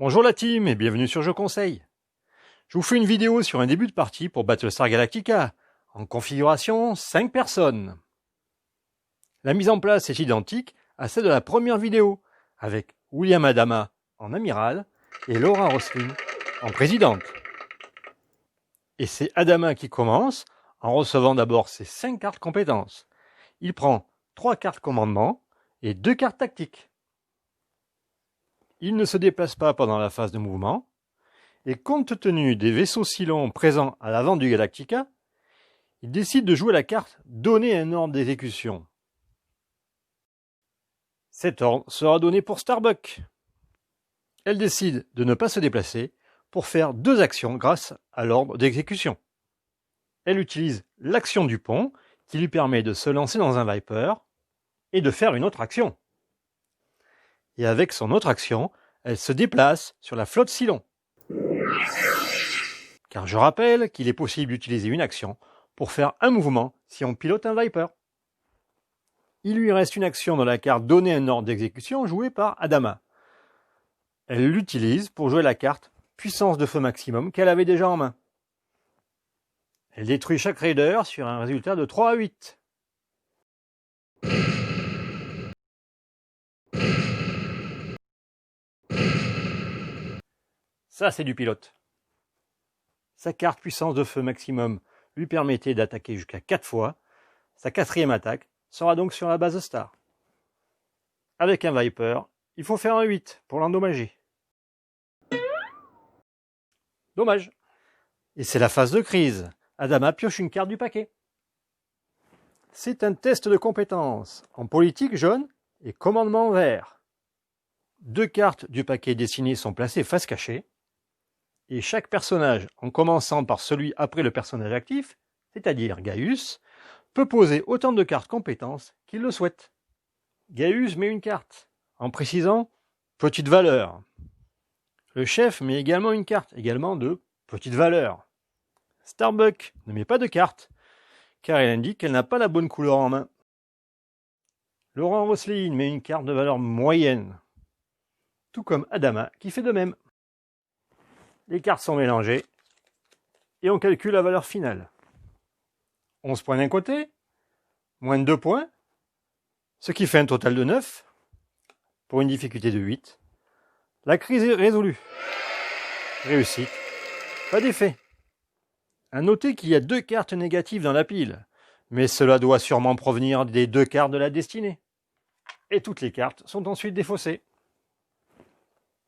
Bonjour la team et bienvenue sur Jeux Conseil. Je vous fais une vidéo sur un début de partie pour Battlestar Galactica, en configuration 5 personnes. La mise en place est identique à celle de la première vidéo, avec William Adama en amiral et Laura Roslin en présidente. Et c'est Adama qui commence en recevant d'abord ses 5 cartes compétences. Il prend 3 cartes commandement et 2 cartes tactiques. Il ne se déplace pas pendant la phase de mouvement, et compte tenu des vaisseaux Cylons présents à l'avant du Galactica, il décide de jouer la carte « Donner un ordre d'exécution ». Cet ordre sera donné pour Starbuck. Elle décide de ne pas se déplacer pour faire 2 actions grâce à l'ordre d'exécution. Elle utilise l'action du pont qui lui permet de se lancer dans un Viper et de faire une autre action. Et avec son autre action, elle se déplace sur la flotte Cylon. Car je rappelle qu'il est possible d'utiliser une action pour faire un mouvement si on pilote un Viper. Il lui reste une action dans la carte Donner un ordre d'exécution jouée par Adama. Elle l'utilise pour jouer la carte Puissance de feu maximum qu'elle avait déjà en main. Elle détruit chaque raider sur un résultat de 3 à 8. Ça, c'est du pilote. Sa carte puissance de feu maximum lui permettait d'attaquer jusqu'à 4 fois. Sa 4e attaque sera donc sur la base Star. Avec un Viper, il faut faire un 8 pour l'endommager. Dommage. Et c'est la phase de crise. Adama pioche une carte du paquet. C'est un test de compétence en politique jaune et commandement vert. 2 cartes du paquet dessiné sont placées face cachée. Et chaque personnage, en commençant par celui après le personnage actif, c'est-à-dire Gaius, peut poser autant de cartes compétences qu'il le souhaite. Gaius met une carte, en précisant « petite valeur ». Le chef met également une carte, également de petite valeur. Starbuck ne met pas de carte, car elle indique qu'elle n'a pas la bonne couleur en main. Laura Roslin met une carte de valeur moyenne, tout comme Adama qui fait de même. Les cartes sont mélangées et on calcule la valeur finale. 11 points d'un côté, moins de 2 points, ce qui fait un total de 9, pour une difficulté de 8. La crise est résolue. Réussite. Pas d'effet. À noter qu'il y a 2 cartes négatives dans la pile, mais cela doit sûrement provenir des 2 cartes de la destinée. Et toutes les cartes sont ensuite défaussées.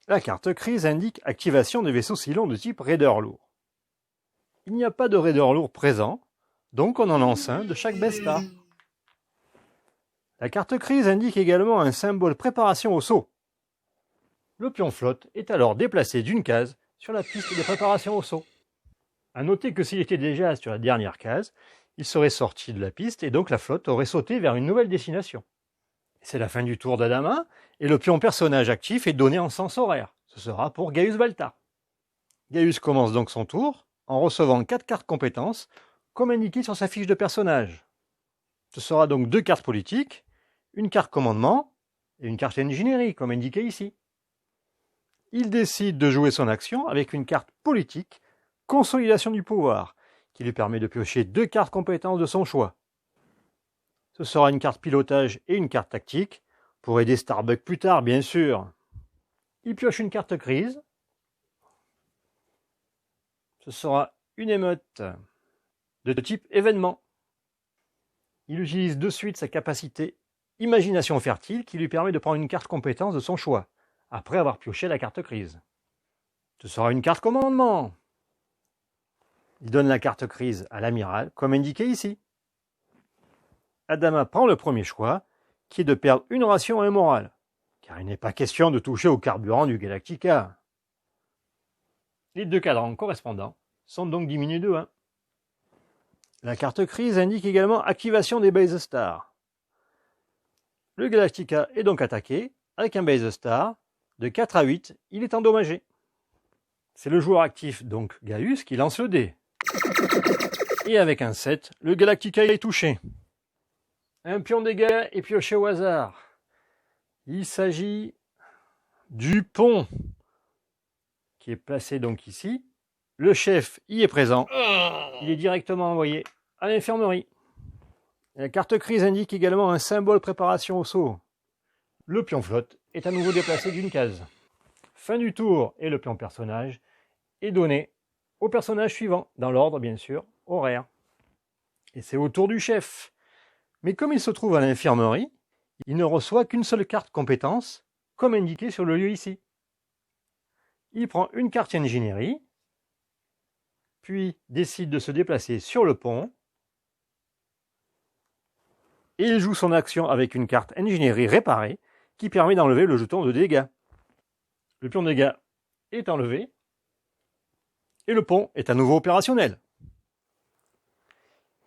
La carte crise indique activation des vaisseaux Cylons de type Raider lourd. Il n'y a pas de Raider lourd présent, donc on en lance un de chaque base Star. La carte crise indique également un symbole préparation au saut. Le pion flotte est alors déplacé d'une case sur la piste de préparation au saut. A noter que s'il était déjà sur la dernière case, il serait sorti de la piste et donc la flotte aurait sauté vers une nouvelle destination. C'est la fin du tour d'Adama et le pion personnage actif est donné en sens horaire. Ce sera pour Gaius Baltar. Gaius commence donc son tour en recevant 4 cartes compétences comme indiqué sur sa fiche de personnage. Ce sera donc 2 cartes politiques, une carte commandement et une carte ingénierie comme indiqué ici. Il décide de jouer son action avec une carte politique, consolidation du pouvoir, qui lui permet de piocher 2 cartes compétences de son choix. Ce sera une carte pilotage et une carte tactique, pour aider Starbuck plus tard, bien sûr. Il pioche une carte crise. Ce sera une émeute de type événement. Il utilise de suite sa capacité imagination fertile qui lui permet de prendre une carte compétence de son choix, après avoir pioché la carte crise. Ce sera une carte commandement. Il donne la carte crise à l'amiral, comme indiqué ici. Adama prend le premier choix, qui est de perdre une ration à un moral, car il n'est pas question de toucher au carburant du Galactica. Les 2 cadrans correspondants sont donc diminués de 1. La carte crise indique également activation des bases Star. Le Galactica est donc attaqué avec un base Star. De 4 à 8, il est endommagé. C'est le joueur actif, donc Gaius, qui lance le dé. Et avec un 7, le Galactica est touché. Un pion dégâts est pioché au hasard. Il s'agit du pont. qui est placé donc ici. Le chef y est présent. Il est directement envoyé à l'infirmerie. La carte crise indique également un symbole préparation au saut. Le pion flotte est à nouveau déplacé d'une case. Fin du tour et le pion personnage est donné au personnage suivant, dans l'ordre bien sûr, horaire. Et c'est au tour du chef. Mais comme il se trouve à l'infirmerie, il ne reçoit qu'une seule carte compétence, comme indiqué sur le lieu ici. Il prend une carte ingénierie, puis décide de se déplacer sur le pont, et il joue son action avec une carte ingénierie réparée, qui permet d'enlever le jeton de dégâts. Le pion de dégâts est enlevé, et le pont est à nouveau opérationnel.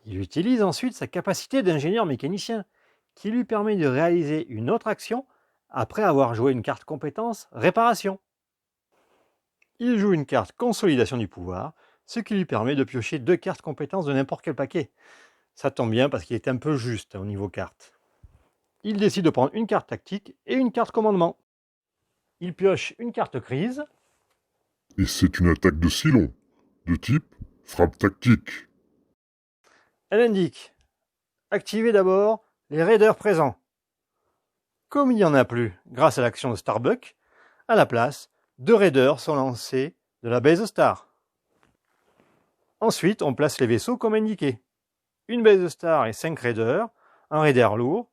Il utilise ensuite sa capacité d'ingénieur mécanicien, qui lui permet de réaliser une autre action après avoir joué une carte compétence réparation. Il joue une carte consolidation du pouvoir, ce qui lui permet de piocher 2 cartes compétences de n'importe quel paquet. Ça tombe bien parce qu'il est un peu juste au niveau carte. Il décide de prendre une carte tactique et une carte commandement. Il pioche une carte crise. Et c'est une attaque de Cylon, de type frappe tactique. Elle indique activer d'abord les raiders présents. Comme il n'y en a plus grâce à l'action de Starbuck, à la place, 2 raiders sont lancés de la base Star. Ensuite, on place les vaisseaux comme indiqué. Une base Star et 5 raiders, un raider lourd,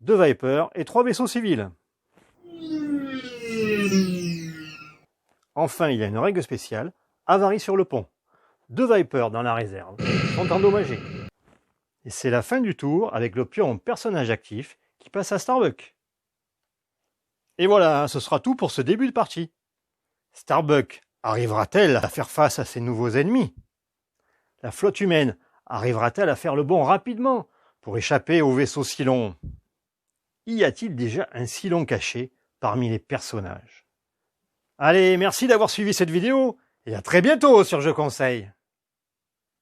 2 Vipers et 3 vaisseaux civils. Enfin, il y a une règle spéciale, avarie sur le pont. 2 Vipers dans la réserve sont endommagés. Et c'est la fin du tour avec le pion personnage actif qui passe à Starbuck. Et voilà, ce sera tout pour ce début de partie. Starbuck arrivera-t-elle à faire face à ses nouveaux ennemis? La flotte humaine arrivera-t-elle à faire le bond rapidement pour échapper au vaisseau Cylon? Y a-t-il déjà un Cylon caché parmi les personnages? Allez, merci d'avoir suivi cette vidéo et à très bientôt sur Je Conseille.